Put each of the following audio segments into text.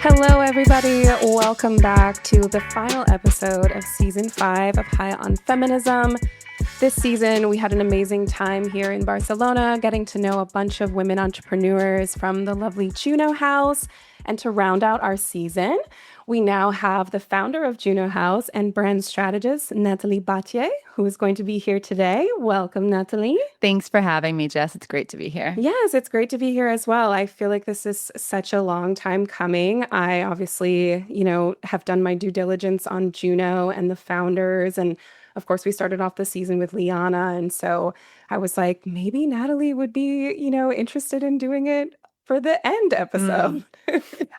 Hello, everybody. Welcome back to the final episode of season 5 of High On Feminism. This season, we had an amazing time here in Barcelona, getting to know a bunch of women entrepreneurs from the lovely Juno House. And to round out our season, we now have the founder of Juno House and brand strategist, Natalie Batlle, who is going to be here today. Welcome, Natalie. Thanks for having me, Jess. It's great to be here. Yes, it's great to be here as well. I feel like this is such a long time coming. I obviously, have done my due diligence on Juno and the founders. And of course, we started off the season with Liana. And so I was like, maybe Natalie would be, interested in doing it for the end episode.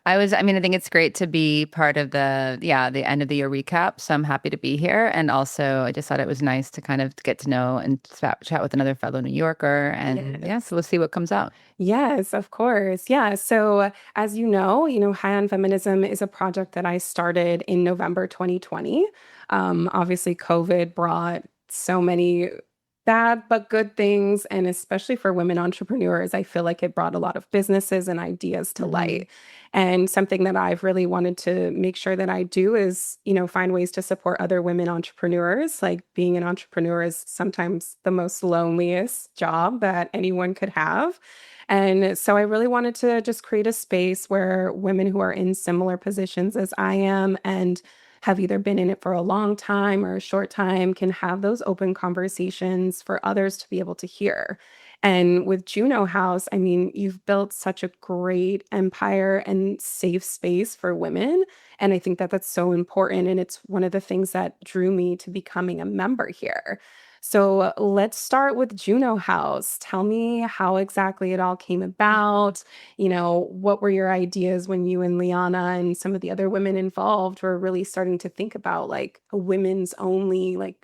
I think it's great to be part of the end of the year recap. So I'm happy to be here. And also, I just thought it was nice to kind of get to know and chat with another fellow New Yorker. And so we'll see what comes out. Yes, of course. Yeah. So as High on Feminism is a project that I started in November 2020. Obviously, COVID brought so many bad but good things. And especially for women entrepreneurs, I feel like it brought a lot of businesses and ideas to light. And something that I've really wanted to make sure that I do is, find ways to support other women entrepreneurs. Like being an entrepreneur is sometimes the most loneliest job that anyone could have. And so I really wanted to just create a space where women who are in similar positions as I am and have either been in it for a long time or a short time can have those open conversations for others to be able to hear. And with Juno House, I mean, you've built such a great empire and safe space for women. And I think that that's so important. And it's one of the things that drew me to becoming a member here. So let's start with Juno House. Tell me how exactly it all came about. What were your ideas when you and Liana and some of the other women involved were really starting to think about like a women's only like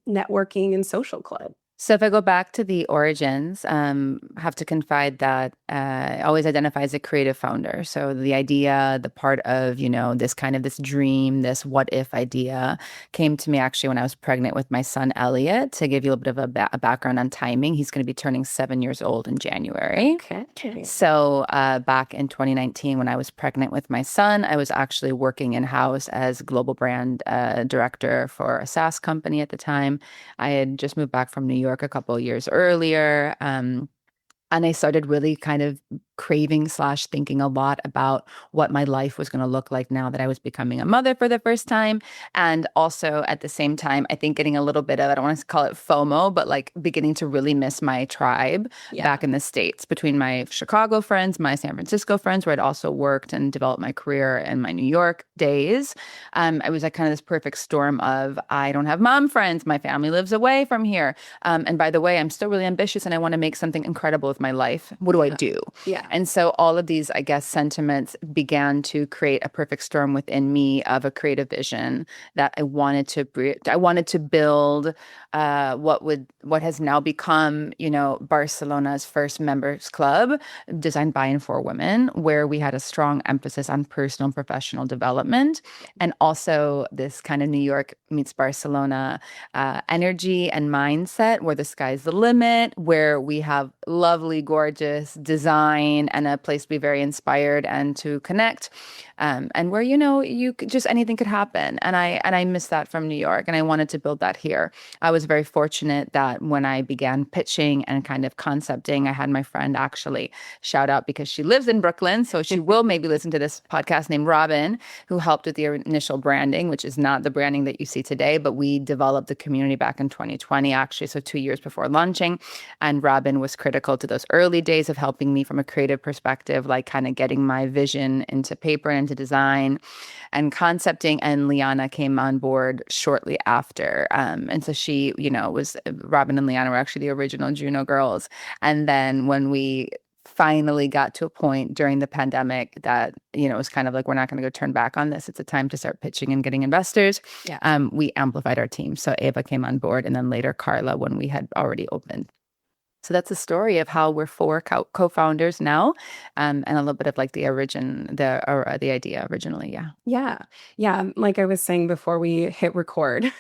networking and social club? So if I go back to the origins, I have to confide that I always identify as a creative founder. So the idea, the part of, this dream, this what if idea came to me actually when I was pregnant with my son, Elliot. To give you a little bit of a background on timing, he's going to be turning 7 years old in January. Okay. So back in 2019, when I was pregnant with my son, I was actually working in-house as global brand director for a SaaS company at the time. I had just moved back from New York a couple of years earlier. And I started really kind of craving/thinking a lot about what my life was going to look like now that I was becoming a mother for the first time. And also at the same time, I think getting a little bit of, I don't want to call it FOMO, but like beginning to really miss my tribe back in the States between my Chicago friends, my San Francisco friends, where I'd also worked and developed my career in my New York days. I was like kind of this perfect storm of, I don't have mom friends. My family lives away from here. And by the way, I'm still really ambitious and I want to make something incredible with my life. What do I do? Yeah. And so all of these, I guess, sentiments began to create a perfect storm within me of a creative vision that I wanted to build what has now become, Barcelona's first members club, designed by and for women, where we had a strong emphasis on personal and professional development, and also this kind of New York meets Barcelona energy and mindset, where the sky's the limit, where we have lovely, gorgeous design and a place to be very inspired and to connect, and where you could just anything could happen. And I miss that from New York, and I wanted to build that here. I was very fortunate that when I began pitching and kind of concepting, I had my friend actually shout out because she lives in Brooklyn, so she will maybe listen to this podcast, named Robin, who helped with the initial branding, which is not the branding that you see today, but we developed the community back in 2020, actually, so 2 years before launching. And Robin was critical to those early days of helping me from a creative perspective, like kind of getting my vision into paper and into design and concepting. And Liana came on board shortly after. And so she, Robin and Liana were actually the original Juno girls. And then when we finally got to a point during the pandemic that, it was kind of like, we're not going to go turn back on this. It's a time to start pitching and getting investors. We amplified our team. So Ava came on board, and then later Carla when we had already opened. So that's the story of how we're 4 co-founders now, and a little bit of like the idea originally. Yeah. Like I was saying before we hit record,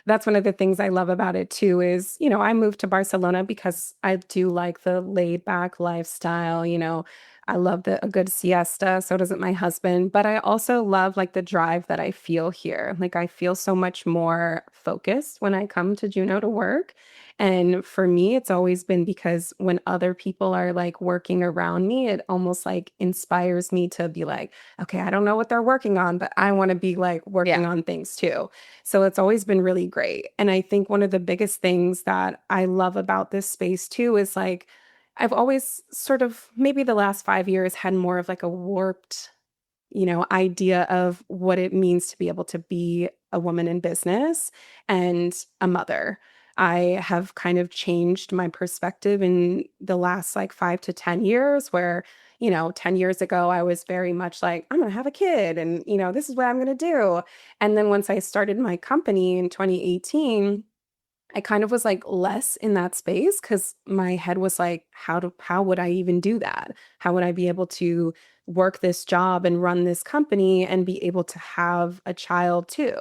that's one of the things I love about it too is, I moved to Barcelona because I do like the laid back lifestyle. I love a good siesta. So doesn't my husband. But I also love like the drive that I feel here. Like I feel so much more focused when I come to Juno to work. And for me, it's always been because when other people are like working around me, it almost like inspires me to be like, okay, I don't know what they're working on, but I want to be like working Yeah. on things too. So it's always been really great. And I think one of the biggest things that I love about this space too is like, I've always sort of, maybe the last 5 years, had more of like a warped, idea of what it means to be able to be a woman in business and a mother. I have kind of changed my perspective in the last like 5 to 10 years, where, 10 years ago, I was very much like, I'm going to have a kid and, this is what I'm going to do. And then once I started my company in 2018, I kind of was like less in that space because my head was like, how would I even do that? How would I be able to work this job and run this company and be able to have a child too,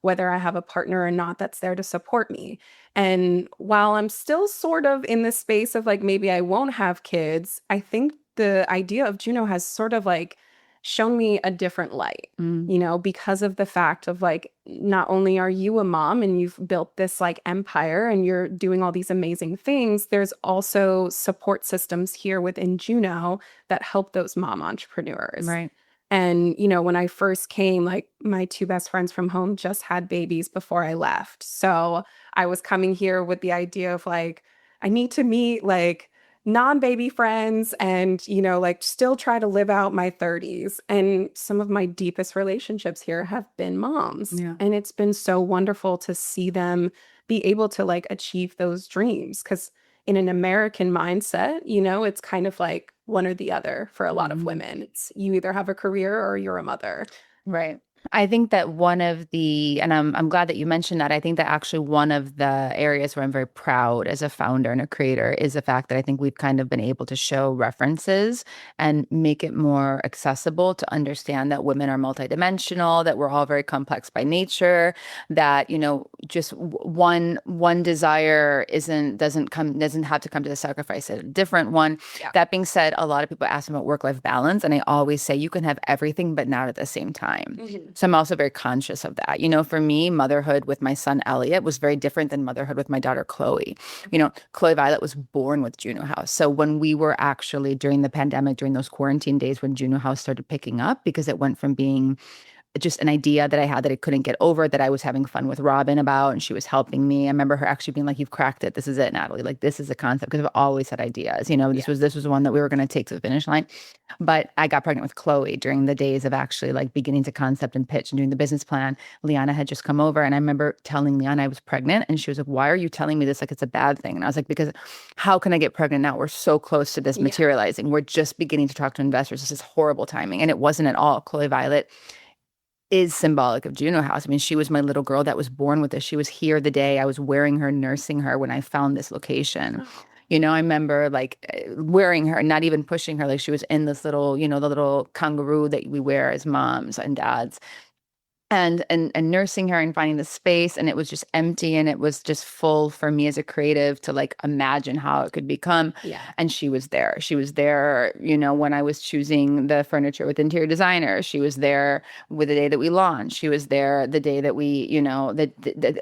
whether I have a partner or not that's there to support me? And while I'm still sort of in this space of like maybe I won't have kids, I think the idea of Juno has sort of like shown me a different light, Mm, because of the fact of like, not only are you a mom and you've built this like empire and you're doing all these amazing things, there's also support systems here within Juno that help those mom entrepreneurs. right. And, when I first came, like my two best friends from home just had babies before I left. So I was coming here with the idea of like, I need to meet like non-baby friends and, like still try to live out my 30s. And some of my deepest relationships here have been moms. Yeah. And it's been so wonderful to see them be able to like achieve those dreams. Because in an American mindset, it's kind of like one or the other for a lot of Mhm. women. It's you either have a career or you're a mother. Right. I think that one of the, and I'm glad that you mentioned that. I think that actually one of the areas where I'm very proud as a founder and a creator is the fact that I think we've kind of been able to show references and make it more accessible to understand that women are multidimensional, that we're all very complex by nature, that, just one desire doesn't have to come to the sacrifice of a different one. Yeah. That being said, a lot of people ask me about work-life balance, and I always say you can have everything, but not at the same time. Mhm. So I'm also very conscious of that. For me, motherhood with my son Elliot was very different than motherhood with my daughter Chloe. Chloe Violet was born with Juno House. So when we were actually during the pandemic, during those quarantine days when Juno House started picking up, because it went from being just an idea that I had that I couldn't get over, that I was having fun with Robin about, and she was helping me. I remember her actually being like, "You've cracked it. This is it, Natalie. Like this is a concept." Because I've always had ideas. This Yeah. was one that we were going to take to the finish line. But I got pregnant with Chloe during the days of actually like beginning to concept and pitch and doing the business plan. Liana had just come over, and I remember telling Liana I was pregnant, and she was like, "Why are you telling me this like it's a bad thing?" And I was like, "Because how can I get pregnant now? We're so close to this Yeah. materializing. We're just beginning to talk to investors. This is horrible timing." And it wasn't at all. Chloe Violet is symbolic of Juno House. I mean, she was my little girl that was born with this. She was here the day I was wearing her, nursing her when I found this location. Oh. I remember like wearing her, not even pushing her. Like she was in this little, the little kangaroo that we wear as moms and dads. And nursing her and finding the space, and it was just empty, and it was just full for me as a creative to like imagine how it could become. Yeah. And she was there when I was choosing the furniture with interior designers. She was there with the day that we launched. She was there the day that we,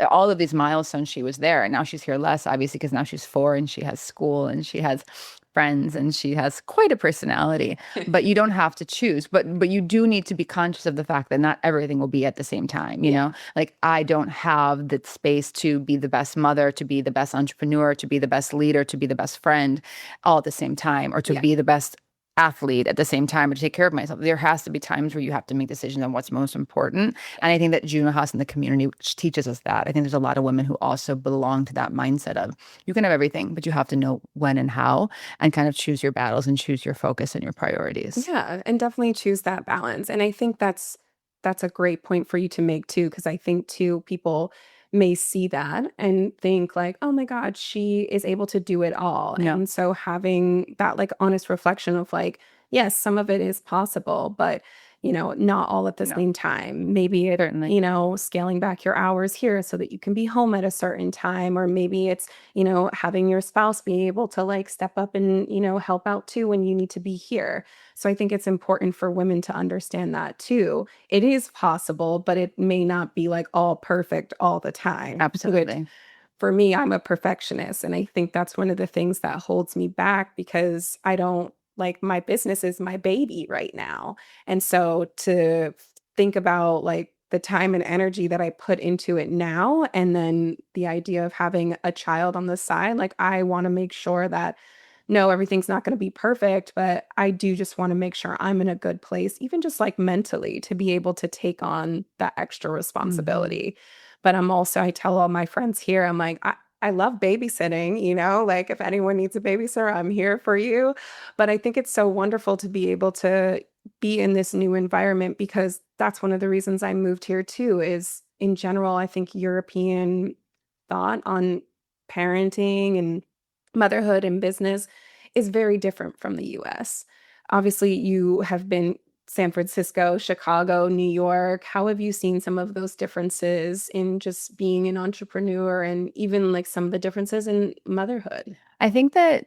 all of these milestones. She was there, and now she's here less, obviously, because now she's 4 and she has school and she has friends and she has quite a personality. But you don't have to choose, but you do need to be conscious of the fact that not everything will be at the same time. Yeah. Like I don't have the space to be the best mother, to be the best entrepreneur, to be the best leader, to be the best friend all at the same time, or to Yeah. be the best athlete at the same time, or to take care of myself. There has to be times where you have to make decisions on what's most important. And I think that Juno House and the community teaches us that. I think there's a lot of women who also belong to that mindset of you can have everything, but you have to know when and how, and kind of choose your battles and choose your focus and your priorities. Yeah, and definitely choose that balance. And I think that's a great point for you to make too, because I think too people may see that and think like, "Oh my God, she is able to do it all." Yeah. And so having that like honest reflection of like, yes, some of it is possible, but not all at the No, same time. Maybe it's, certainly. scaling back your hours here so that you can be home at a certain time, or maybe it's, having your spouse be able to like step up and, help out too when you need to be here. So I think it's important for women to understand that too. It is possible, but it may not be like all perfect all the time, which Absolutely. for me, I'm a perfectionist. And I think that's one of the things that holds me back because I don't like my business is my baby right now. And so to think about like the time and energy that I put into it now, and then the idea of having a child on the side, like I want to make sure that no, everything's not going to be perfect, but I do just want to make sure I'm in a good place, even just like mentally, to be able to take on that extra Hmm. responsibility. But I tell all my friends here, I'm like, I love babysitting, like if anyone needs a babysitter, I'm here for you. But I think it's so wonderful to be able to be in this new environment because that's one of the reasons I moved here too, is in general, I think European thought on parenting and motherhood and business is very different from the US. Obviously, you have been San Francisco, Chicago, New York. How have you seen some of those differences in just being an entrepreneur and even like some of the differences in motherhood? I think that,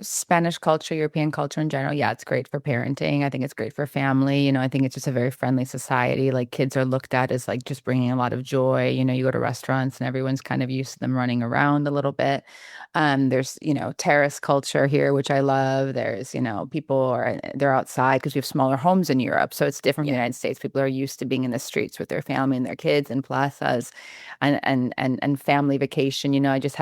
Spanish culture, European culture in general, yeah, it's great for parenting. I think it's great for family. I think it's just a very friendly society. Like kids are looked at as like just bringing a lot of joy. You go to restaurants and everyone's kind of used to them running around a little bit. There's, terrace culture here, which I love. There's, they're outside because we have smaller homes in Europe. So it's different from the Yeah. United States. People are used to being in the streets with their family and their kids and plazas and family vacation. I just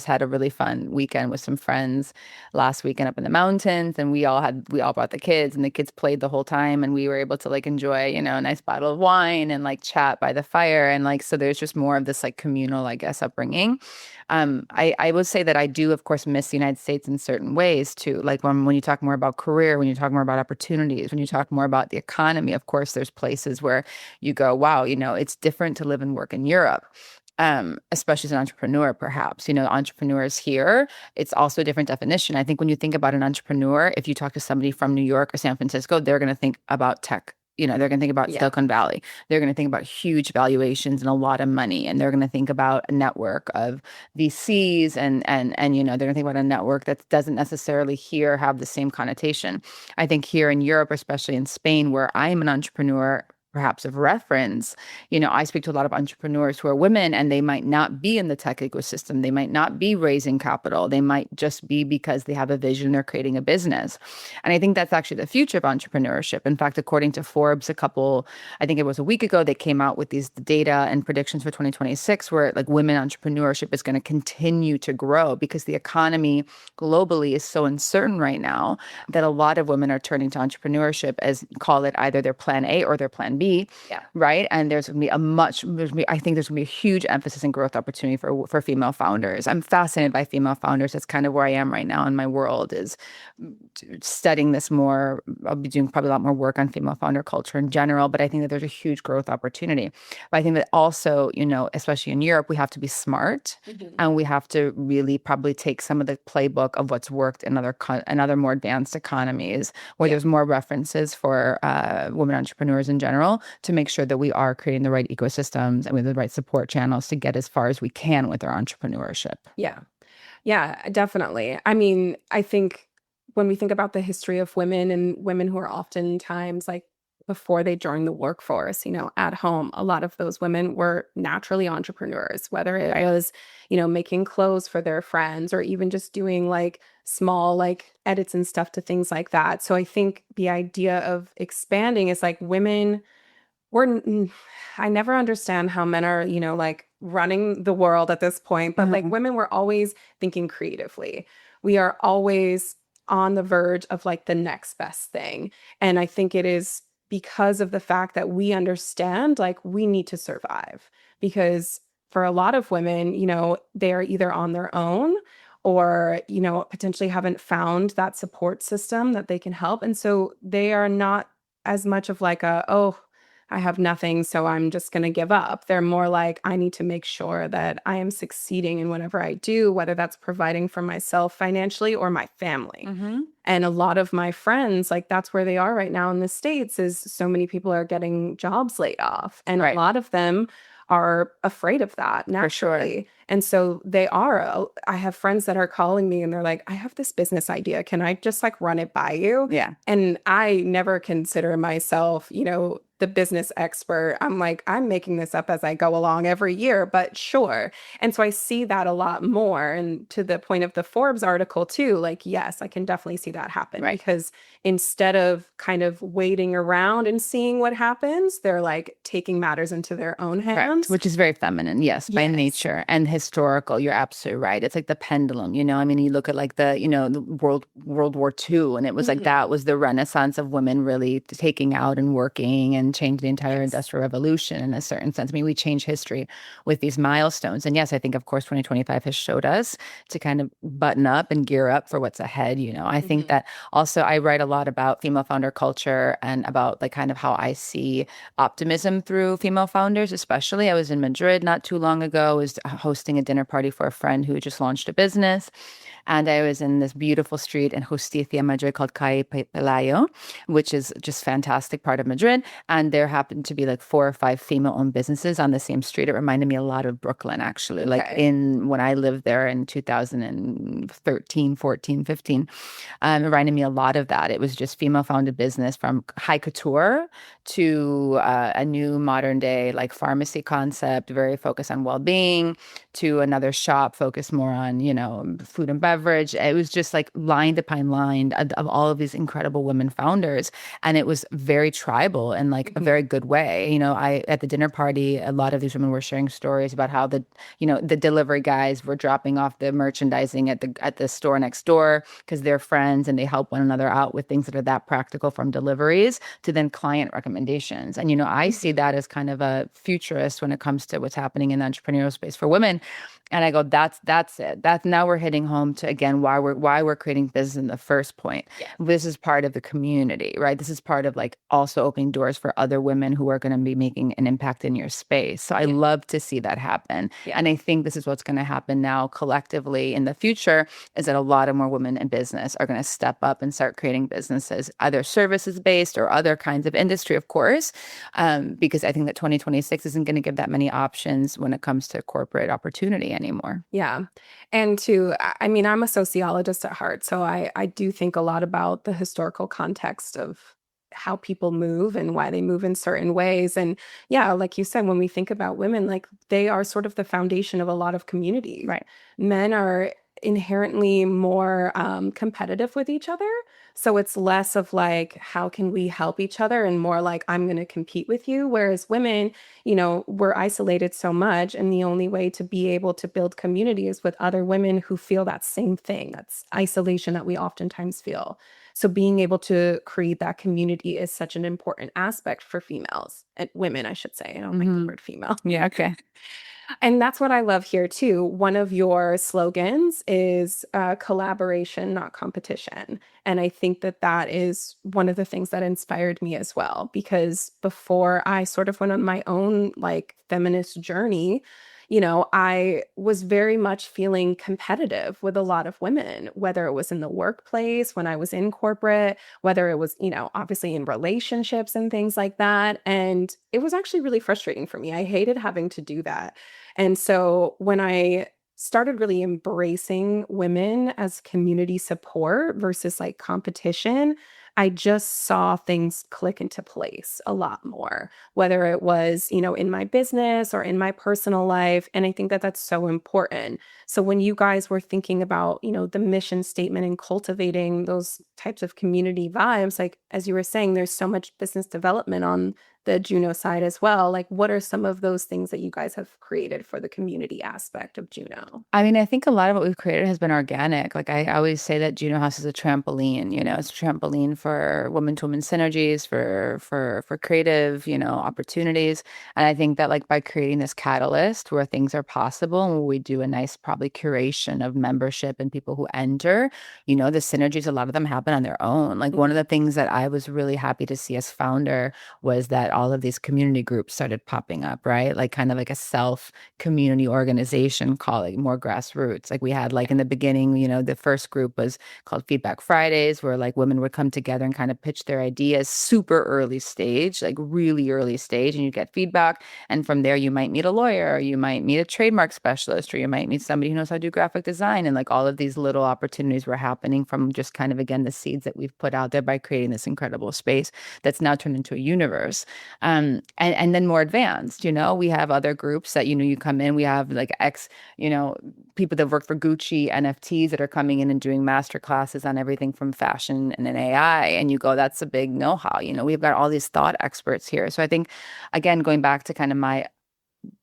had a really fun weekend with some friends last weekend up in the mountains, and we all brought the kids, and the kids played the whole time, and we were able to like enjoy, a nice bottle of wine and like chat by the fire, and like so there's just more of this like communal, I guess, upbringing. I would say that I do, of course, miss the United States in certain ways too. Like when you talk more about career, when you talk more about opportunities, when you talk more about the economy, of course, there's places where you go, wow, it's different to live and work in Europe. Especially as an entrepreneur, perhaps, entrepreneurs here, it's also a different definition. I think when you think about an entrepreneur, if you talk to somebody from New York or San Francisco, they're going to think about tech. They're going to think about Yeah. Silicon Valley. They're going to think about huge valuations and a lot of money. And they're going to think about a network of VCs and they're going to think about a network that doesn't necessarily here have the same connotation. I think here in Europe, especially in Spain, where I'm an entrepreneur, perhaps of reference, I speak to a lot of entrepreneurs who are women and they might not be in the tech ecosystem. They might not be raising capital. They might just be because they have a vision, they're creating a business. And I think that's actually the future of entrepreneurship. In fact, according to Forbes, I think it was a week ago, they came out with these data and predictions for 2026 where like women entrepreneurship is going to continue to grow because the economy globally is so uncertain right now that a lot of women are turning to entrepreneurship as call it either their plan A or their plan B, Yeah. right? And I think there's gonna be a huge emphasis and growth opportunity for female founders. I'm fascinated by female founders. That's kind of where I am right now in my world is studying this more. I'll be doing probably a lot more work on female founder culture in general, but I think that there's a huge growth opportunity. But I think that also, especially in Europe, we have to be smart Mhm. and we have to really probably take some of the playbook of what's worked in other more advanced economies where Yeah. there's more references for women entrepreneurs in general to make sure that we are creating the right ecosystems and with the right support channels to get as far as we can with our entrepreneurship. Yeah. Yeah, definitely. I mean, I think when we think about the history of women and women who are oftentimes like before they joined the workforce, at home, a lot of those women were naturally entrepreneurs, whether it was, making clothes for their friends or even just doing like small like edits and stuff to things like that. So I think the idea of expanding is like women I never understand how men are, like running the world at this point, but like Mhm. women were always thinking creatively. We are always on the verge of like the next best thing. And I think it is because of the fact that we understand like we need to survive because for a lot of women, they are either on their own or, potentially haven't found that support system that they can help. And so they are not as much of like oh, I have nothing, so I'm just going to give up. They're more like, I need to make sure that I am succeeding in whatever I do, whether that's providing for myself financially or my family. Mm-hmm. And a lot of my friends, like that's where they are right now in the States, is so many people are getting jobs laid off. And a Right. lot of them are afraid of that For sure. naturally. And so they are. I have friends that are calling me and they're like, I have this business idea. Can I just like run it by you? Yeah. And I never consider myself, the business expert. I'm like, I'm making this up as I go along every year, but sure. And so I see that a lot more. And to the point of the Forbes article, too, like, yes, I can definitely see that happen Right. because instead of kind of waiting around and seeing what happens, they're like taking matters into their own Correct, hands. which is very feminine, yes, by Yes. nature and historical. You're absolutely right. It's like the pendulum, I mean, you look at like the World War II, and it was like Mhm. that was the renaissance of women really taking out and working and changed the entire Yes. industrial revolution in a certain sense. I mean, we change history with these milestones. And yes, I think of course 2025 has showed us to kind of button up and gear up for what's ahead. I think Mhm. that also I write a lot about female founder culture and about like kind of how I see optimism through female founders, especially. I was in Madrid not too long ago, was hosting a dinner party for a friend who just launched a business. And I was in this beautiful street in Justicia, Madrid called Calle Pelayo, which is just fantastic part of Madrid. And there happened to be like 4 or 5 female-owned businesses on the same street. It reminded me a lot of Brooklyn, actually. Like Okay. in when I lived there in 2013, 14, 15. It reminded me a lot of that. It was just female-founded business from high couture to a new modern day like pharmacy concept, very focused on well-being, to another shop focused more on, food and beverage. It was just like line upon line of all of these incredible women founders. And it was very tribal in like a Mhm. very good way. I at the dinner party, a lot of these women were sharing stories about how the delivery guys were dropping off the merchandising at the store next door because they're friends and they help one another out with things that are that practical, from deliveries to then client recommendations. And I see Mhm. that as kind of a futurist when it comes to what's happening in the entrepreneurial space for women. And I go, that's it. That's now we're hitting home to again why we're creating business in the first point. Yeah. This is part of the community, right? This is part of like also opening doors for other women who are going to be making an impact in your space. So I Yeah. love to see that happen. Yeah. And I think this is what's going to happen now collectively in the future, is that a lot of more women in business are going to step up and start creating businesses, either services based or other kinds of industry, of course, because I think that 2026 isn't going to give that many options when it comes to corporate opportunity anymore. Yeah. And I mean, I'm a sociologist at heart, so I do think a lot about the historical context of how people move and why they move in certain ways. And yeah, like you said, when we think about women, like they are sort of the foundation of a lot of communities. Right. Men are inherently more competitive with each other. So it's less of like, how can we help each other and more like, I'm going to compete with you. Whereas women, we're isolated so much. And the only way to be able to build community is with other women who feel that same thing. That's isolation that we oftentimes feel. So being able to create that community is such an important aspect for females and women, I should say. I don't like the Hmm. word female. Yeah. Okay. And that's what I love here too. One of your slogans is collaboration, not competition. And I think that that is one of the things that inspired me as well, because before I sort of went on my own like feminist journey, I was very much feeling competitive with a lot of women, whether it was in the workplace, when I was in corporate, whether it was, obviously in relationships and things like that. And it was actually really frustrating for me. I hated having to do that. And so when I started really embracing women as community support versus like competition, I just saw things click into place a lot more, whether it was, in my business or in my personal life. And I think that that's so important. So when you guys were thinking about, the mission statement and cultivating those types of community vibes, like as you were saying, there's so much business development on the Juno side as well. Like, what are some of those things that you guys have created for the community aspect of Juno? I mean, I think a lot of what we've created has been organic. Like I always say that Juno House is a trampoline, it's a trampoline for woman to woman synergies, for creative, opportunities. And I think that like by creating this catalyst where things are possible and where we do a nice probably curation of membership and people who enter, the synergies, a lot of them happen on their own. Like one of the things that I was really happy to see as founder was that all of these community groups started popping up, right? Like kind of like a self community organization, call it more grassroots. Like we had like in the beginning, the first group was called Feedback Fridays, where like women would come together and kind of pitch their ideas super early stage, like really early stage, and you get feedback. And from there, you might meet a lawyer, or you might meet a trademark specialist, or you might meet somebody who knows how to do graphic design. And like all of these little opportunities were happening from just kind of, again, the seeds that we've put out there by creating this incredible space that's now turned into a universe. And then more advanced, we have other groups that, you come in, we have like people that work for Gucci NFTs that are coming in and doing master classes on everything from fashion and an AI. And you go, that's a big know-how. We've got all these thought experts here. So I think, again, going back to kind of my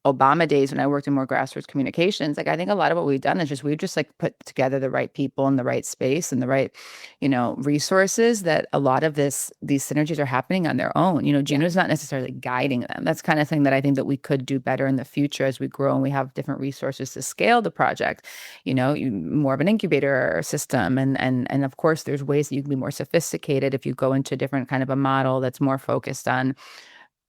Obama days when I worked in more grassroots communications, like I think a lot of what we've done is we've just like put together the right people in the right space and the right, resources that a lot of these synergies are happening on their own. Juno's not necessarily guiding them. That's kind of thing that I think that we could do better in the future as we grow and we have different resources to scale the project, more of an incubator system. And of course, there's ways that you can be more sophisticated if you go into a different kind of a model that's more focused on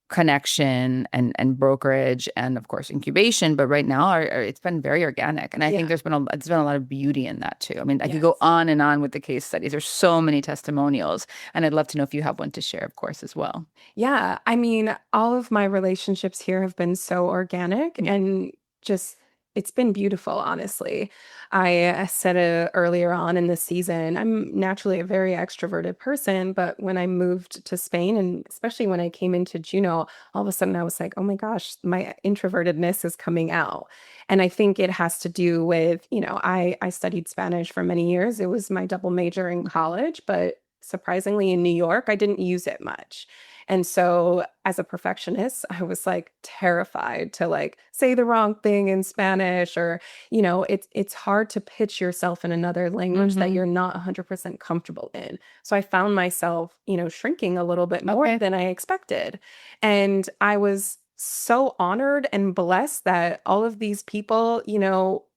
connection and brokerage and of course incubation. But right now it's been very organic, and I think there's been a lot of beauty in that too. I mean, I could go on and on with the case studies. There's so many testimonials, and I'd love to know if you have one to share, of course, as well. Yeah, I mean, all of my relationships here have been so organic and just it's been beautiful, honestly. I said it earlier on in the season, I'm naturally a very extroverted person, but when I moved to Spain and especially when I came into Juno, all of a sudden I was like, oh my gosh, my introvertedness is coming out. And I think it has to do with, I studied Spanish for many years. It was my double major in college, but surprisingly in New York, I didn't use it much. And so as a perfectionist, I was like terrified to like say the wrong thing in Spanish or, it's hard to pitch yourself in another language that you're not 100% comfortable in. So I found myself, shrinking a little bit more than I expected. And I was so honored and blessed that all of these people,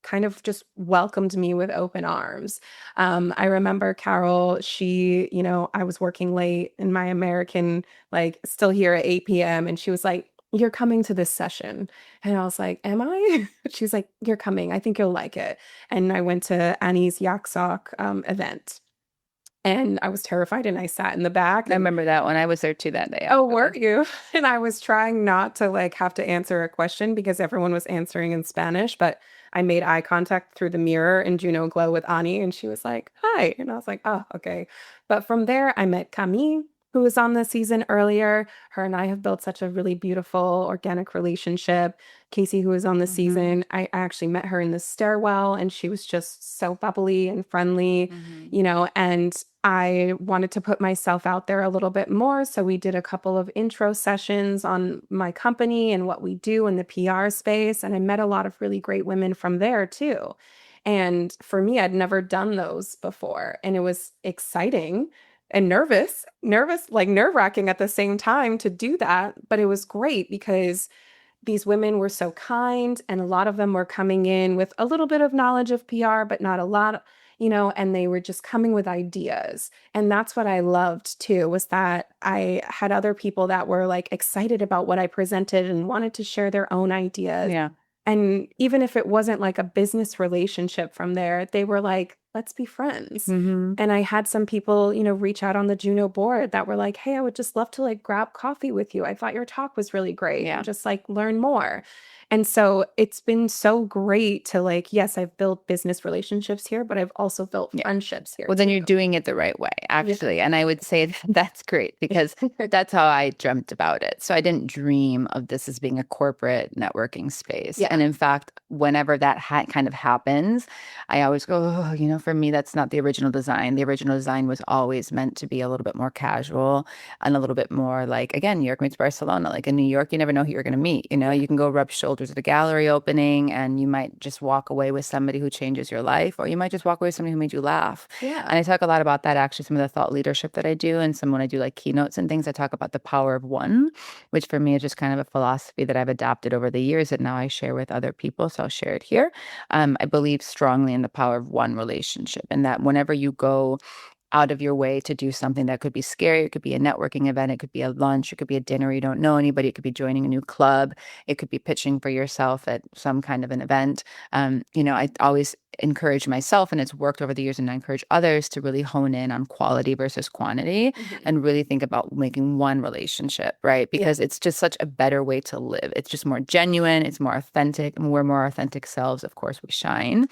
kind of just welcomed me with open arms. I remember Carol, I was working late in my American, like still here at 8 p.m. And she was like, you're coming to this session. And I was like, am I? She's like, you're coming. I think you'll like it. And I went to Annie's Yaksock event. And I was terrified and I sat in the back. I remember that one. I was there too that day. Oh, were you? And I was trying not to like have to answer a question because everyone was answering in Spanish, but I made eye contact through the mirror in Juno Glow with Ani and she was like, hi. And I was like, oh, okay. But from there, I met Camille, who was on the season earlier. Her and I have built such a really beautiful organic relationship. Casey, who was on the season, I actually met her in the stairwell and she was just so bubbly and friendly, and I wanted to put myself out there a little bit more. So we did a couple of intro sessions on my company and what we do in the PR space. And I met a lot of really great women from there too. And for me, I'd never done those before. And it was exciting and nervous, like nerve-wracking at the same time to do that. But it was great because these women were so kind and a lot of them were coming in with a little bit of knowledge of PR, but not a lot, and they were just coming with ideas. And that's what I loved too, was that I had other people that were like excited about what I presented and wanted to share their own ideas. Yeah. And even if it wasn't like a business relationship from there, they were like, let's be friends. And I had some people, reach out on the Juno board that were like, hey, I would just love to like grab coffee with you. I thought your talk was really great. And just like learn more. And so it's been so great to like, yes, I've built business relationships here, but I've also built friendships here. Well, then you're doing it the right way, actually. And I would say that's great because that's how I dreamt about it. So I didn't dream of this as being a corporate networking space. And in fact, whenever that kind of happens, I always go, for me, that's not the original design. The original design was always meant to be a little bit more casual and a little bit more like, again, New York meets Barcelona. Like in New York, you never know who you're going to meet. You know, you can go rub shoulders at a gallery opening and you might just walk away with somebody who changes your life, or you might just walk away with somebody who made you laugh. Yeah. And I talk a lot about that, actually, some of the thought leadership that I do. And some when I do like keynotes and things, I talk about the power of one, which for me is just kind of a philosophy that I've adapted over the years that now I share with other people. So I'll share it here. I believe strongly in the power of one relationship, and that whenever you go out of your way to do something that could be scary, it could be a networking event, it could be a lunch, it could be a dinner, you don't know anybody, it could be joining a new club, it could be pitching for yourself at some kind of an event. I always encourage myself, and it's worked over the years, and I encourage others to really hone in on quality versus quantity Mhm. and really think about making one relationship, right? Yeah. Because it's just such a better way to live. It's just more genuine, it's more authentic, and we're more authentic selves. Of course, we shine.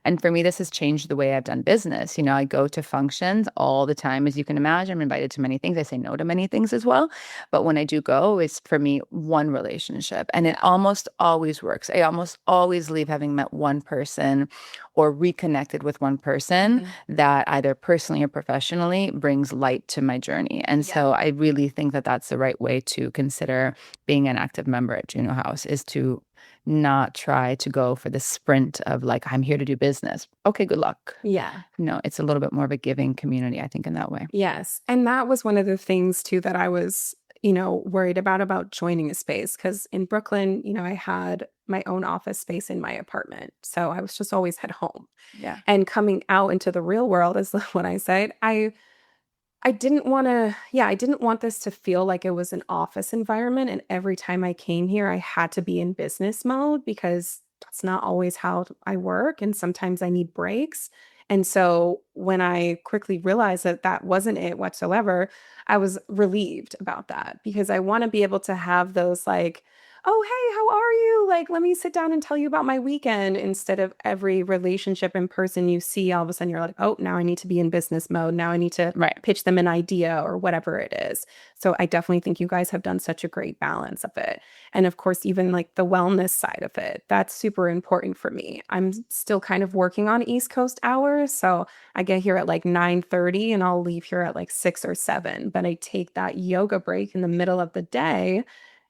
And for me, this has changed the way I've done business. You know, I go to functions all the time, as you can imagine. I'm invited to many things. I say no to many things as well. But when I do go, it's for me one relationship. And it Yeah. almost always works. I almost always leave having met one person or reconnected with one person Mhm. that either personally or professionally brings light to my journey. And Yeah. so I really think that that's the right way to consider being an active member at Juno House, is to not try to go for the sprint of like, I'm here to do business. Okay, good luck. Yeah. No, it's a little bit more of a giving community, I think, in that way. Yes. And that was one of the things too that I was, worried about joining a space. Cause in Brooklyn, I had my own office space in my apartment. So I was just always at home. Yeah. And coming out into the real world is what I said. I didn't want to, yeah, I didn't want this to feel like it was an office environment. And every time I came here, I had to be in business mode because that's not always how I work. And sometimes I need breaks. And so when I quickly realized that that wasn't it whatsoever, I was relieved about that because I want to be able to have those like, oh, hey, how are you? Like, let me sit down and tell you about my weekend instead of every relationship in person you see. All of a sudden, you're like, oh, now I need to be in business mode. Now I need to Right. pitch them an idea or whatever it is. So I definitely think you guys have done such a great balance of it. And of course, even like the wellness side of it, that's super important for me. I'm still kind of working on East Coast hours. So I get here at like 9:30 and I'll leave here at like 6 or 7. But I take that yoga break in the middle of the day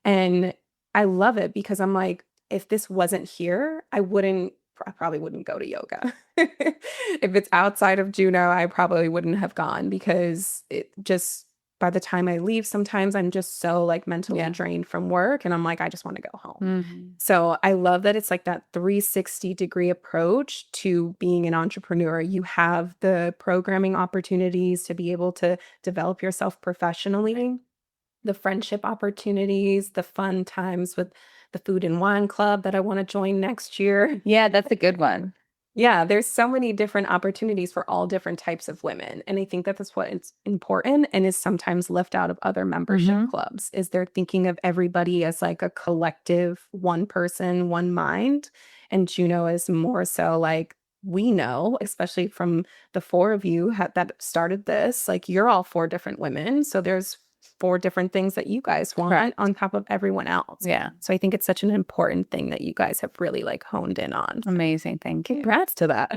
and I love it because I'm like, if this wasn't here, I probably wouldn't go to yoga. If it's outside of Juneau, I probably wouldn't have gone because it just by the time I leave, sometimes I'm just so like mentally Yeah. drained from work and I'm like, I just want to go home. Mhm. So I love that it's like that 360-degree approach to being an entrepreneur. You have the programming opportunities to be able to develop yourself professionally, the friendship opportunities, the fun times with the food and wine club that I want to join next year. Yeah, that's a good one. Yeah, there's so many different opportunities for all different types of women. And I think that that's what it's important and is sometimes left out of other membership Hmm. clubs is they're thinking of everybody as like a collective, one person, one mind. And Juno is more so like we know, especially from the four of you that started this, like you're all four different women. So there's four different things that you guys want Correct. on top of everyone else. Yeah. So I think it's such an important thing that you guys have really like honed in on. Amazing. Thank you. Congrats to that.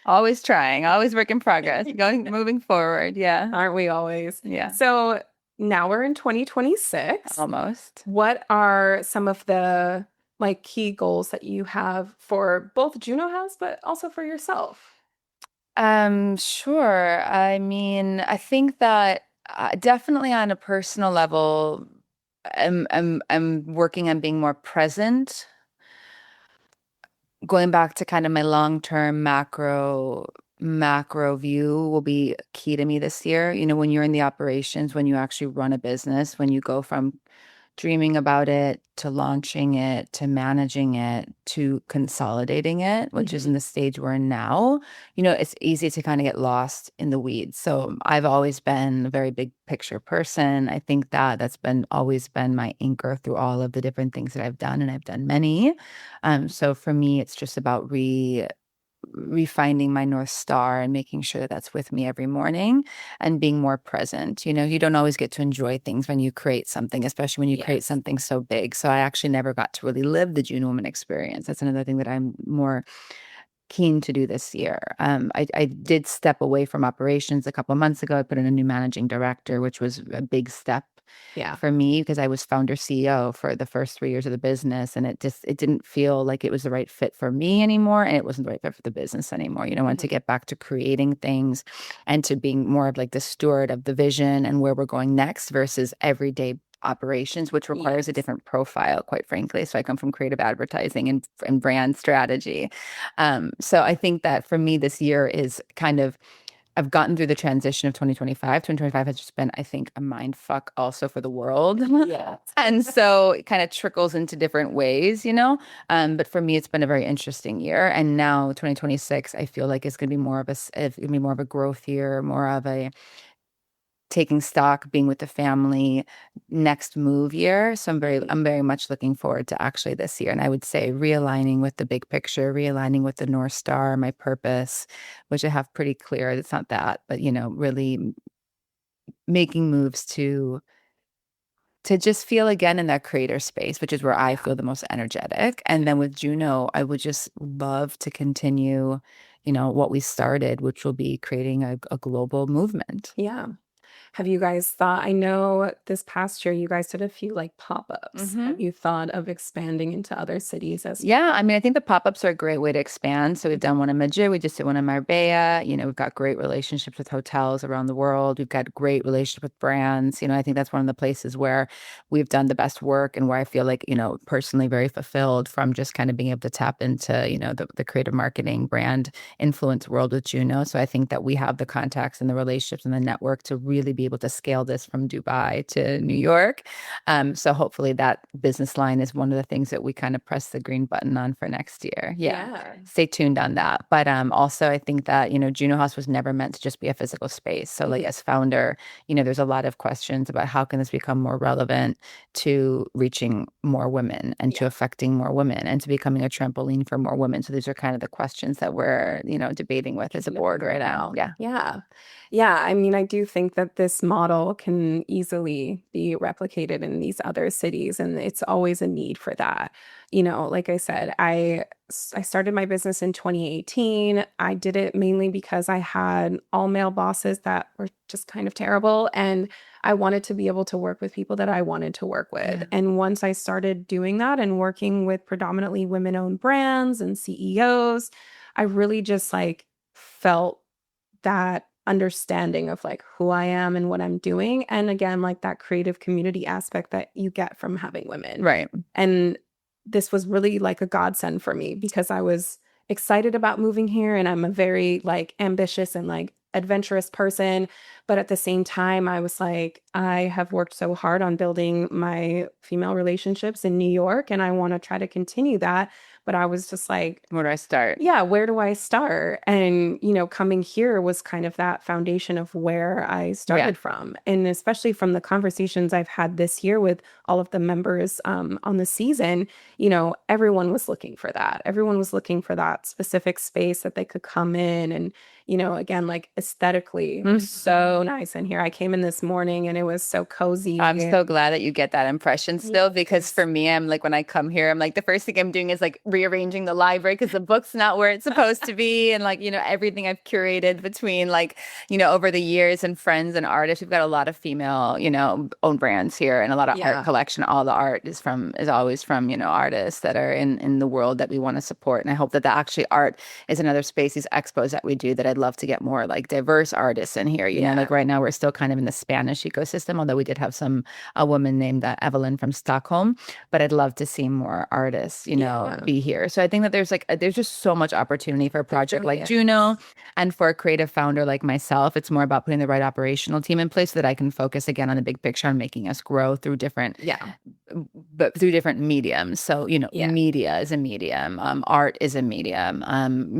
Always trying, always work in progress, moving forward. Yeah. Aren't we always? Yeah. So now we're in 2026. Almost. What are some of the like key goals that you have for both Juno House, but also for yourself? Sure. I mean, I think that definitely on a personal level, I'm working on being more present, going back to kind of my long-term macro view will be key to me this year. You know, when you're in the operations, when you actually run a business, when you go from dreaming about it to launching it to managing it to consolidating it, which is in Mhm. the stage we're in now, it's easy to kind of get lost in the weeds. So I've always been a very big picture person. I think that that's been always been my anchor through all of the different things that I've done, and I've done many. So for me, it's just about refining my North Star and making sure that that's with me every morning and being more present. You don't always get to enjoy things when you create something, especially when you create Yes. something so big. So I actually never got to really live the June Woman experience. That's another thing that I'm more keen to do this year. I did step away from operations a couple of months ago. I put in a new managing director, which was a big step Yeah. for me because I was founder CEO for the first 3 years of the business, and it didn't feel like it was the right fit for me anymore, and it wasn't the right fit for the business anymore. You know, I want to Mhm. get back to creating things and to being more of like the steward of the vision and where we're going next versus everyday operations, which requires a Yes. different profile, quite frankly. So I come from creative advertising and brand strategy. So I think that for me, this year is kind of I've gotten through the transition of 2025. 2025 has just been, I think, a mind fuck also for the world. Yeah. And so it kind of trickles into different ways, you know? But for me, it's been a very interesting year. And now 2026, I feel like it's going to be more of it's going to be more of a growth year, more of a taking stock, being with the family, next move year. So Mhm. I'm very much looking forward to actually this year. And I would say realigning with the big picture, realigning with the North Star, my purpose, which I have pretty clear. It's not that, but you know, really making moves to just feel again in that creator space, which is where I Yeah. feel the most energetic. And then with Juno, I would just love to continue, you know, what we started, which will be creating a global movement. Yeah. Have you guys thought, I know this past year you guys did a few like pop-ups. Have Mhm. you thought of expanding into other cities as Yeah, I mean, I think the pop-ups are a great way to expand. So we've Mhm. done one in Madrid, we just did one in Marbella. You know, we've got great relationships with hotels around the world. We've got great relationship with brands. You know, I think that's one of the places where we've done the best work and where I feel like, you know, personally very fulfilled from just kind of being able to tap into, you know, the creative marketing brand influence world with Juno. So I think that we have the contacts and the relationships and the network to really be able to scale this from Dubai to New York. So hopefully that business line is one of the things that we kind of press the green button on for next year. Yeah. Yeah. Stay tuned on that. But also I think that, you know, Juno House was never meant to just be a physical space. So like Mhm. as founder, you know, there's a lot of questions about how can this become more relevant to reaching more women and to Yeah. affecting more women and to becoming a trampoline for more women. So these are kind of the questions that we're, you know, debating with as a Trying to board figure right it now. out. Yeah. Yeah. Yeah. I mean, I do think that this model can easily be replicated in these other cities, and it's always a need for that. You know, like I said, I started my business in 2018. I did it mainly because I had all male bosses that were just kind of terrible, and I wanted to be able to work with people that I wanted to work with. Yeah. And once I started doing that and working with predominantly women-owned brands and CEOs, I really just like felt that understanding of like who I am and what I'm doing. And again, like that creative community aspect that you get from having women. Right. And this was really like a godsend for me because I was excited about moving here and I'm a very like ambitious and like adventurous person. But at the same time, I was like, I have worked so hard on building my female relationships in New York and I want to try to continue that. But I was just like, Where do I start? yeah, where do I start? And, you know, coming here was kind of that foundation of where I Yeah. started from. And especially from the conversations I've had this year with all of the members on the season, you know, everyone was looking for that. Everyone was looking for that specific space that they could come in and, you know, again, like aesthetically, it was so nice in here. I came in this morning and it was so I'm cozy. so glad that you get that impression still because Yes. for me, I'm like, when I come here, I'm like, the first thing I'm doing is like rearranging the library because the book's not where it's supposed to be. And like, you know, everything I've curated between like, you know, over the years and friends and artists, we've got a lot of female, you know, own brands here and a lot of art Yeah. collection. All the art is always from, you know, artists that are in the world that we want to support. And I hope that the actually art is another space, these expos that we do that I'd love to get more like diverse artists in here. You know, Yeah. like right now we're still kind of in the Spanish ecosystem, although we did have a woman named Evelyn from Stockholm, but I'd love to see more artists, you know, Yeah. be here. So I think that there's like there's just so much opportunity for a There project really like Juno is. and for a creative founder like myself. It's more about putting the right operational team in place so that I can focus again on the big picture on making us grow through different Yeah. but through different mediums. So, you know, Yeah. media is a medium, art is a medium,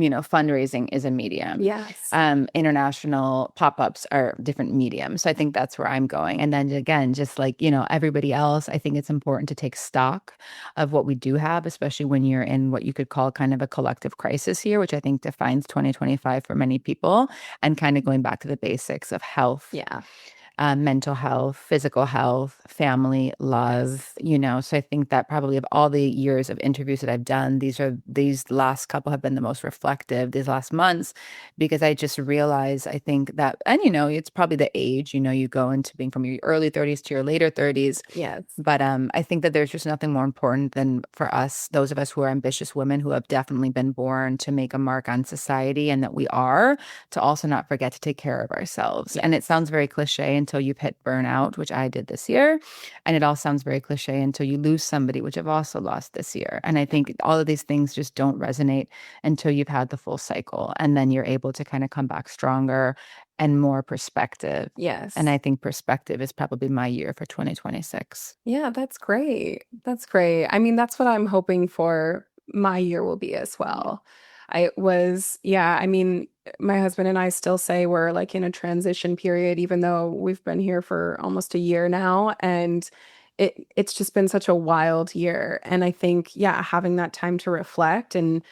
you know, fundraising is a medium, Yes. international pop-ups are different mediums. So I think that's where I'm going. And then again, just like, you know, everybody else, I think it's important to take stock of what we do have, especially when you're in what you could call kind of a collective crisis here, which I think defines 2025 for many people, and kind of going back to the basics of health, Yeah. mental health, physical health, family, love, Yes. So I think that probably of all the years of interviews that I've done, these last couple have been the most reflective, these last months, because I just realized, I think that, and it's probably the age, you go into being from your early 30s to your later 30s. Yes. But I think that there's just nothing more important than for us, those of us who are ambitious women who have definitely been born to make a mark on society, and that we are, to also not forget to take care of ourselves. And it Yes. sounds very cliche until you've hit burnout, which I did this year. And it all sounds very cliche until you lose somebody, which I've also lost this year. And I think all of these things just don't resonate until you've had the full cycle. And then you're able to kind of come back stronger and more perspective. And Yes. I think perspective is probably my year for 2026. Yeah, that's great. That's great. I mean, that's what I'm hoping for my year will be as Yeah. well. Yeah, I mean, my husband and I still say we're like in a transition period, even though we've been here for almost a year now. And it's just been such a wild year. And I think, yeah, having that time to reflect and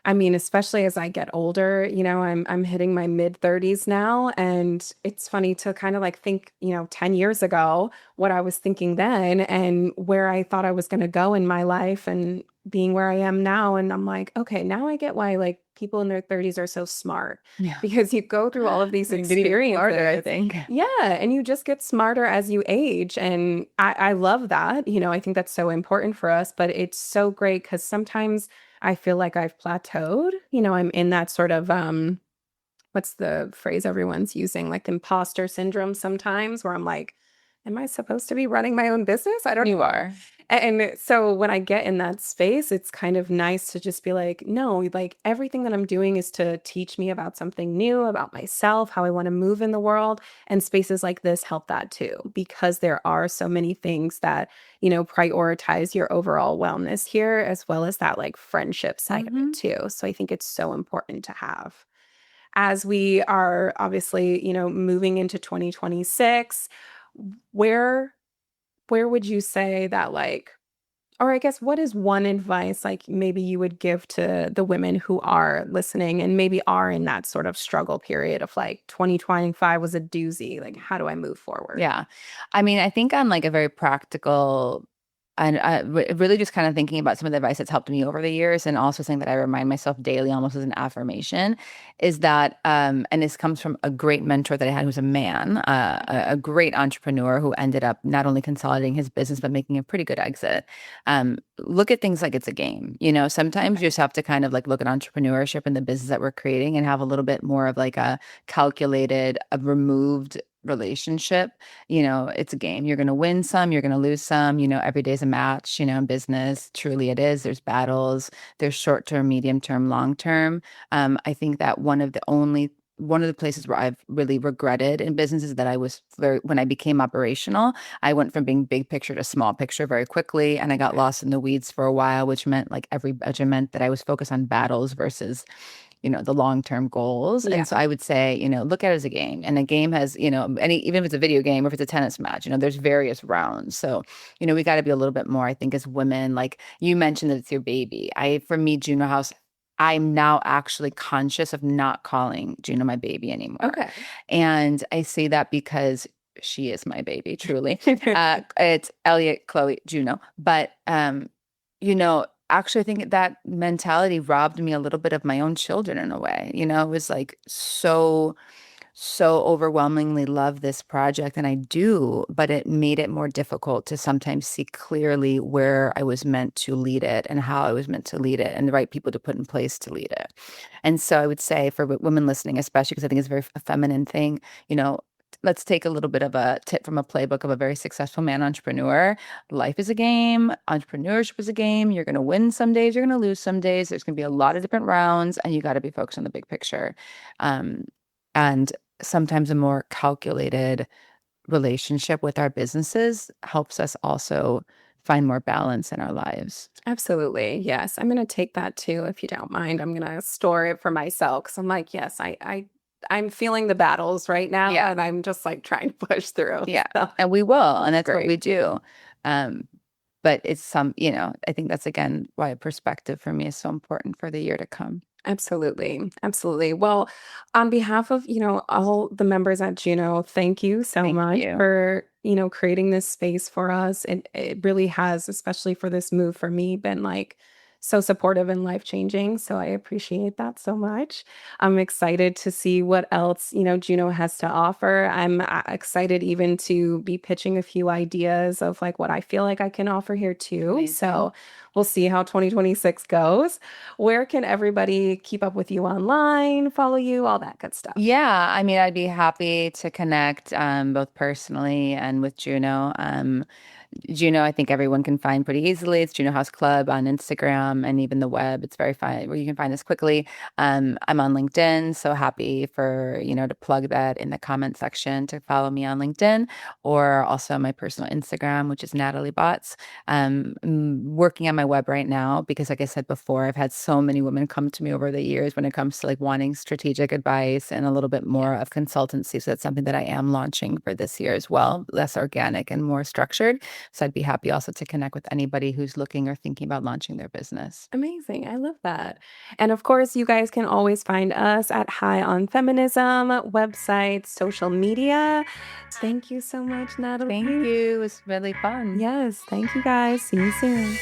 I mean, especially as I get older, I'm hitting my mid 30s now, and it's funny to kind of like think, 10 years ago, what I was thinking then and where I thought I was going to go in my life and being where I am now. And I'm like, okay, now I get why like people in their 30s are so smart Yeah. because you go through all of these We need to get smarter, I experiences. think. Yeah. And you just get smarter as you age. And I love that. I think that's so important for us, but it's so great because sometimes I feel like I've plateaued. I'm in that sort of what's the phrase everyone's using? Like imposter syndrome sometimes where I'm like, am I supposed to be running my own business? I don't You know. are. And so when I get in that space, it's kind of nice to just be like, no, like everything that I'm doing is to teach me about something new, about myself, how I want to move in the world. And spaces like this help that too, because there are so many things that, prioritize your overall wellness here, as well as that like friendship side of it Hmm. too. So I think it's so important to have as we are obviously, moving into 2026, where where would you say that like or I guess what is one advice like maybe you would give to the women who are listening and maybe are in that sort of struggle period of like 2025 was a doozy, like how do I move forward? Yeah. I mean, I think on like a very practical and really just kind of thinking about some of the advice that's helped me over the years, and also something that I remind myself daily almost as an affirmation, is that, and this comes from a great mentor that I had who's a man, a great entrepreneur who ended up not only consolidating his business, but making a pretty good exit. Look at things like it's a game. Sometimes you Okay. just have to kind of like look at entrepreneurship and the business that we're creating and have a little bit more of like a calculated, a removed relationship. It's a game. You're going to win some, you're going to lose some. Every day's a match, in business. Truly it is. There's battles, there's short term, medium term, long term. I think that one of the places where I've really regretted in business is that when I became operational, I went from being big picture to small picture very quickly. And I got Okay. lost in the weeds for a while, which meant like every budget meant that I was focused on battles versus the long-term goals. And Yeah. so I would say, look at it as a game. And a game has, even if it's a video game or if it's a tennis match, there's various rounds. So, we got to be a little bit more, I think, as women, like you mentioned that it's your baby. For me, Juno House, I'm now actually conscious of not calling Juno my baby anymore. Okay. And I say that because she is my baby, truly. It's Elliot, Chloe, Juno. But actually I think that mentality robbed me a little bit of my own children in a way. It was like so overwhelmingly love this project, and I do, but it made it more difficult to sometimes see clearly where I was meant to lead it and how I was meant to lead it and the right people to put in place to lead it. And so I would say for women listening, especially because I think it's a very feminine thing, you know, let's take a little bit of a tip from a playbook of a very successful man entrepreneur. Life is a game. Entrepreneurship is a game. You're going to win some days. You're going to lose some days. There's going to be a lot of different rounds, and you got to be focused on the big picture. Um, and sometimes a more calculated relationship with our businesses helps us also find more balance in our lives. Absolutely. Yes. I'm going to take that too, if you don't mind. I'm going to store it for myself because I'm like, yes, I'm feeling the battles right now Yeah. and I'm just like trying to push through. Yeah. So And we will. And that's that's what we great. do. Um, but it's I think that's again why perspective for me is so important for the year to come. Absolutely. Absolutely. Well, on behalf of, all the members at Juno, thank you so Thank much you. for, creating this space for us. It really has, especially for this move for me, been like so supportive and life changing. So I appreciate that so much. I'm excited to see what else, Juno has to offer. I'm excited even to be pitching a few ideas of like what I feel like I can offer here too. Amazing. So we'll see how 2026 goes. Where can everybody keep up with you online, follow you, all that good stuff? Yeah, I mean, I'd be happy to connect both personally and with Juno. Juno, I think everyone can find pretty easily. It's Juno House Club on Instagram and even the web. It's very fine where you can find us quickly. I'm on LinkedIn, so happy for, to plug that in the comment section to follow me on LinkedIn or also my personal Instagram, which is Natalie Batlle. I'm working on my web right now because, like I said before, I've had so many women come to me over the years when it comes to like wanting strategic advice and a little bit more of consultancy. So that's something that I am launching for this year as well, less organic and more structured. So I'd be happy also to connect with anybody who's looking or thinking about launching their business. Amazing. I love that. And of course, you guys can always find us at High on Feminism, website, social media. Thank you so much, Thank Natalie. you. It was really fun. Yes, thank you guys. See you soon.